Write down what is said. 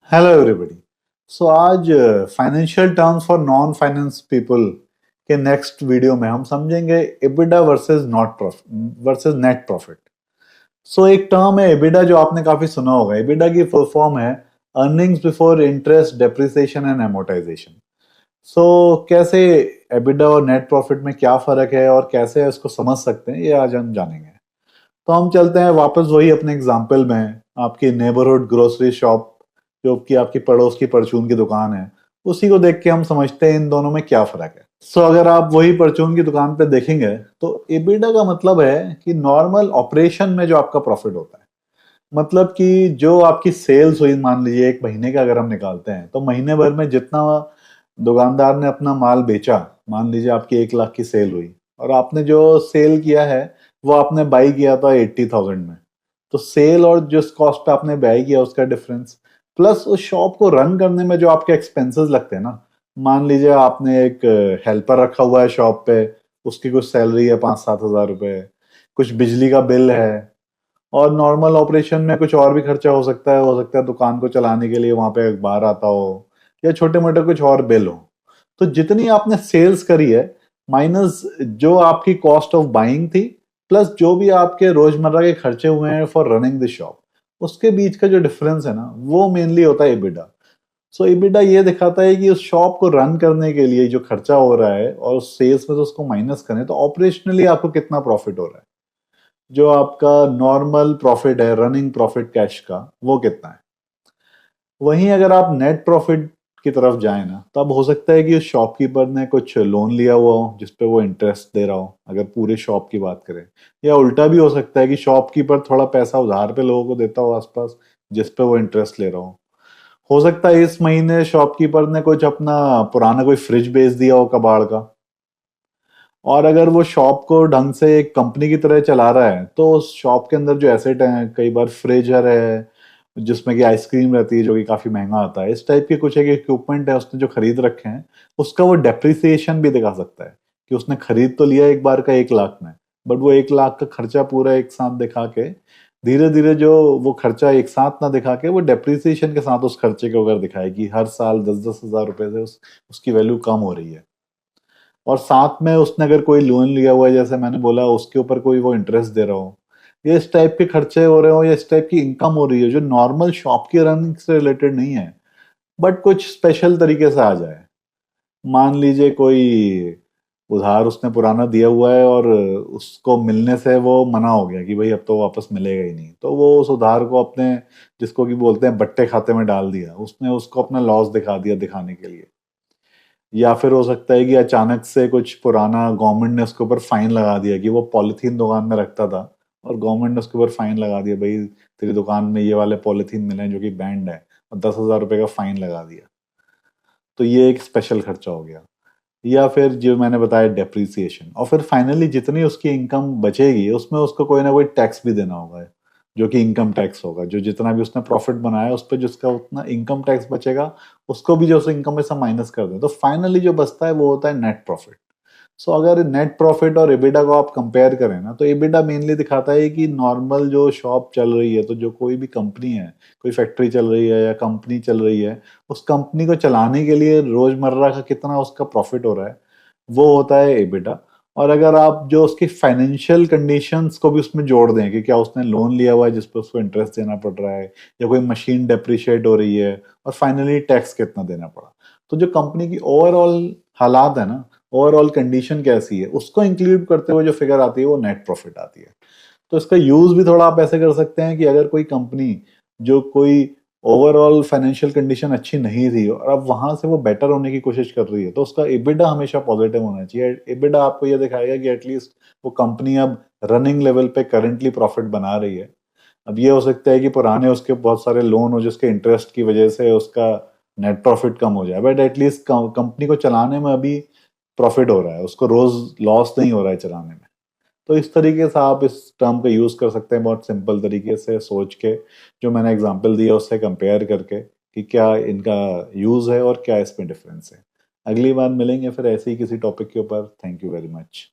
Hello everybody. So आज financial terms for non finance people के next video में हम समझेंगे EBITDA versus not profit versus net profit. So एक term है एबिडा जो आपने काफी सुना होगा। एबिडा की फुल फॉर्म है earnings before interest depreciation and amortisation. So कैसे एबिडा और नेट प्रॉफिट में क्या फर्क है और कैसे इसको समझ सकते हैं, ये आज हम जानेंगे। तो हम चलते हैं वापस वही अपने एग्जाम्पल में, आपकी नेबरहुड ग्रोसरी शॉप जो कि आपकी पड़ोस की परचून की दुकान है, उसी को देख के हम समझते हैं इन दोनों में क्या फर्क है। सो अगर आप वही परचून की दुकान पे देखेंगे तो एबिडा का मतलब है कि नॉर्मल ऑपरेशन में जो आपका प्रॉफिट होता है, मतलब कि जो आपकी सेल्स हुई, मान लीजिए एक महीने का अगर हम निकालते हैं तो महीने भर में जितना दुकानदार ने अपना माल बेचा, मान लीजिए आपकी 1 लाख की सेल हुई और आपने जो सेल किया है वो आपने बाई किया था 80,000 में। तो सेल और जिस कॉस्ट पे आपने बाई किया उसका डिफरेंस, प्लस उस शॉप को रन करने में जो आपके एक्सपेंसेस लगते हैं ना, मान लीजिए आपने एक हेल्पर रखा हुआ है शॉप पे, उसकी कुछ सैलरी है 5-7 हज़ार रुपए, कुछ बिजली का बिल है, और नॉर्मल ऑपरेशन में कुछ और भी खर्चा हो सकता है दुकान को चलाने के लिए वहां पे अखबार आता हो या छोटे मोटे कुछ और बिल हो। तो जितनी आपने सेल्स करी है माइनस जो आपकी कॉस्ट ऑफ बाइंग थी, प्लस जो भी आपके रोजमर्रा के खर्चे हुए हैं फॉर रनिंग द शॉप, उसके बीच का जो डिफरेंस है ना, वो मेनली होता है एबिडा। सो एबिडा ये दिखाता है कि उस शॉप को रन करने के लिए जो खर्चा हो रहा है और सेल्स में तो उसको माइनस करें तो ऑपरेशनली आपको कितना प्रॉफिट हो रहा है, जो आपका नॉर्मल प्रॉफिट है रनिंग प्रॉफिट कैश का, वो कितना है। वहीं अगर आप नेट प्रॉफिट की तरफ जाए ना, तब हो सकता है कि उस शॉपकीपर ने कुछ लोन लिया हुआ हो जिसपे वो इंटरेस्ट दे रहा हो, अगर पूरे शॉप की बात करें। या उल्टा भी हो सकता है कि शॉपकीपर थोड़ा पैसा उधार पे लोगों को देता हो आसपास, जिसपे वो इंटरेस्ट ले रहा हो सकता है इस महीने शॉपकीपर ने कुछ अपना पुराना कोई फ्रिज बेच दिया हो कबाड़ का, और अगर वो शॉप को ढंग से एक कंपनी की तरह चला रहा है तो उस शॉप के अंदर जो एसेट है, कई बार फ्रीजर है जिसमें कि आइसक्रीम रहती है जो कि काफी महंगा आता है, इस टाइप के कुछ एक इक्विपमेंट है उसने जो खरीद रखे हैं, उसका वो डेप्रिसिएशन भी दिखा सकता है कि उसने खरीद तो लिया एक बार का 1 लाख में, बट वो 1 लाख का खर्चा पूरा एक साथ दिखा के धीरे धीरे जो वो खर्चा एक साथ ना दिखा के वो डेप्रिसिएशन के साथ उस खर्चे को अगर दिखाए कि हर साल 10-10 हज़ार रुपए से उसकी वैल्यू कम हो रही है, और साथ में उसने अगर कोई लोन लिया हुआ है जैसे मैंने बोला उसके ऊपर कोई वो इंटरेस्ट दे रहा हो, या इस टाइप के खर्चे हो रहे हो या इस टाइप की इनकम हो रही है जो नॉर्मल शॉप की रनिंग से रिलेटेड नहीं है, बट कुछ स्पेशल तरीके से आ जाए। मान लीजिए कोई उधार उसने पुराना दिया हुआ है और उसको मिलने से वो मना हो गया कि भाई अब तो वापस मिलेगा ही नहीं, तो वो उस उधार को अपने, जिसको कि बोलते हैं बट्टे खाते में डाल दिया, उसने उसको अपना लॉस दिखा दिया दिखाने के लिए। या फिर हो सकता है कि अचानक से कुछ पुराना गवर्नमेंट ने उसके ऊपर फाइन लगा दिया कि वो पॉलिथीन दुकान में रखता था और गवर्नमेंट ने उसके ऊपर फाइन लगा दिया, भाई तेरी दुकान में ये वाले पॉलिथीन मिले हैं जो कि बैंड है, और 10,000 रुपए का फाइन लगा दिया। तो ये एक स्पेशल खर्चा हो गया। या फिर जो मैंने बताया डेप्रिसिएशन, और फिर फाइनली जितनी उसकी इनकम बचेगी उसमें उसको कोई ना कोई टैक्स भी देना होगा, जो कि इनकम टैक्स होगा, जो जितना भी उसने प्रॉफिट बनाया उस पर जिसका उतना इनकम टैक्स बचेगा उसको भी जो उस इनकम में से माइनस कर दे, तो फाइनली जो बचता है वो होता है नेट प्रॉफिट। सो अगर नेट प्रॉफिट और एबिडा को आप कंपेयर करें ना, तो एबिडा मेनली दिखाता है कि नॉर्मल जो शॉप चल रही है, तो जो कोई भी कंपनी है, कोई फैक्ट्री चल रही है या कंपनी चल रही है, उस कंपनी को चलाने के लिए रोजमर्रा का कितना उसका प्रॉफिट हो रहा है, वो होता है एबिडा। और अगर आप जो उसकी फाइनेंशियल कंडीशंस को भी उसमें जोड़ दें कि क्या उसने लोन लिया हुआ है जिस पर उसको इंटरेस्ट देना पड़ रहा है, या कोई मशीन डेप्रिशिएट हो रही है, और फाइनली टैक्स कितना देना पड़ा, तो जो कंपनी की ओवरऑल हालात है ना, ओवरऑल कंडीशन कैसी है, उसको इंक्लूड करते हुए जो फिगर आती है वो नेट प्रॉफिट आती है। तो इसका यूज भी थोड़ा आप ऐसे कर सकते हैं कि अगर कोई कंपनी जो कोई ओवरऑल फाइनेंशियल कंडीशन अच्छी नहीं थी और अब वहां से वो बेटर होने की कोशिश कर रही है, तो उसका एबिडा हमेशा पॉजिटिव होना चाहिए। एबिडा आपको ये दिखाएगा कि एटलीस्ट वो कंपनी अब रनिंग लेवल पे करंटली प्रॉफिट बना रही है। अब ये हो सकता है कि पुराने उसके बहुत सारे लोन हो जिसके इंटरेस्ट की वजह से उसका नेट प्रॉफिट कम हो जाए, बट एटलीस्ट कंपनी को चलाने में अभी प्रॉफिट हो रहा है, उसको रोज लॉस नहीं हो रहा है चलाने में। तो इस तरीके से आप इस टर्म का यूज कर सकते हैं, बहुत सिंपल तरीके से सोच के, जो मैंने एग्जांपल दिया उससे कंपेयर करके कि क्या इनका यूज है और क्या इसमें डिफरेंस है। अगली बार मिलेंगे फिर ऐसे ही किसी टॉपिक के ऊपर। Thank you very much.